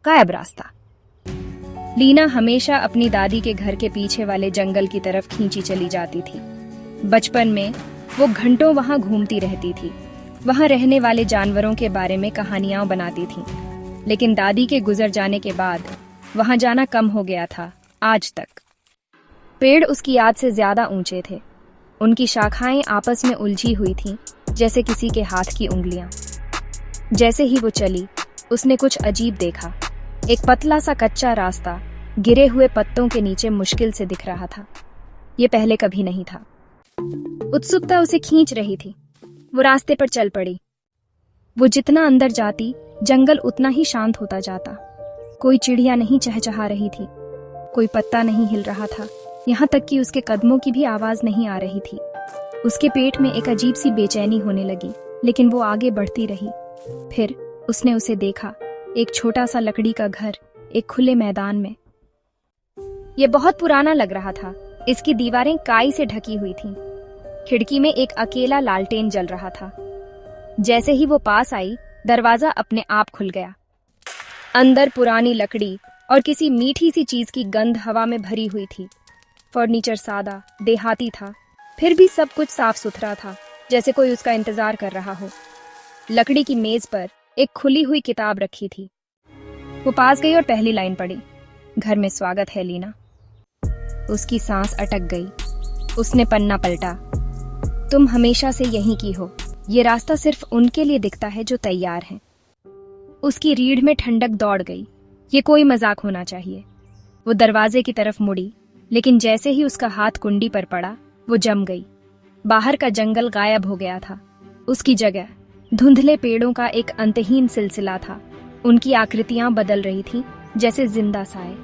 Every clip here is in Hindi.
गायब रास्ता। लीना हमेशा अपनी दादी के घर के पीछे वाले जंगल की तरफ खींची चली जाती थी। बचपन में वो घंटों वहां घूमती रहती थी, वहां रहने वाले जानवरों के बारे में कहानियां बनाती थी। लेकिन दादी के गुजर जाने के बाद वहां जाना कम हो गया था। आज तक पेड़ उसकी याद से ज्यादा ऊंचे थे। उनकी शाखाएं आपस में उलझी हुई थीं, जैसे किसी के हाथ की उंगलियां। जैसे ही वो चली, उसने कुछ अजीब देखा। एक पतला सा कच्चा रास्ता गिरे हुए पत्तों के नीचे मुश्किल से दिख रहा था। ये पहले कभी नहीं था। उत्सुकता उसे खींच रही थी। वो रास्ते पर चल पड़ी। वो जितना अंदर जाती, जंगल उतना ही शांत होता जाता। कोई चिड़िया नहीं चहचहा रही थी, कोई पत्ता नहीं हिल रहा था, यहाँ तक कि उसके कदमों की भी आवाज नहीं आ रही थी। उसके पेट में एक अजीब सी बेचैनी होने लगी, लेकिन वो आगे बढ़ती रही। फिर उसने उसे देखा, एक छोटा सा लकड़ी का घर, एक खुले मैदान में। ये बहुत पुराना लग रहा था। इसकी दीवारें काई से ढकी हुई थीं। खिड़की में एक अकेला लालटेन जल रहा था। जैसे ही वो पास आई, दरवाजा अपने आप खुल गया। अंदर पुरानी लकड़ी और किसी मीठी सी चीज की गंध हवा में भरी हुई थी। फर्नीचर सादा, देहाती था, फिर भी सब कुछ साफ सुथरा था, जैसे कोई उसका इंतजार कर रहा हो। लकड़ी की मेज पर एक खुली हुई किताब रखी थी। वो पास गई और पहली लाइन पढ़ी, घर में स्वागत है लीना। उसकी सांस अटक गई। उसने पन्ना पलटा। तुम हमेशा से यहीं की हो। ये रास्ता सिर्फ उनके लिए दिखता है जो तैयार हैं। उसकी रीढ़ में ठंडक दौड़ गई। ये कोई मजाक होना चाहिए। वो दरवाजे की तरफ मुड़ी, लेकिन जैसे ही उसका हाथ कुंडी पर पड़ा, वो जम गई। बाहर का जंगल गायब हो गया था। उसकी जगह धुंधले पेड़ों का एक अंतहीन सिलसिला था। उनकी आकृतियां बदल रही थीं, जैसे जिंदा साए।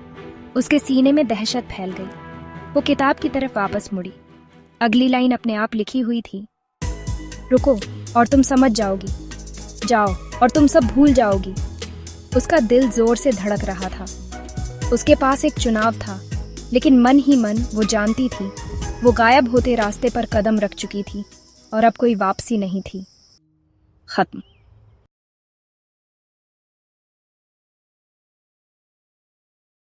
उसके सीने में दहशत फैल गई। वो किताब की तरफ वापस मुड़ी। अगली लाइन अपने आप लिखी हुई थी, रुको और तुम समझ जाओगी, जाओ और तुम सब भूल जाओगी। उसका दिल जोर से धड़क रहा था। उसके पास एक चुनाव था, लेकिन मन ही मन वो जानती थी, वो गायब होते रास्ते पर कदम रख चुकी थी और अब कोई वापसी नहीं थी। खत्म।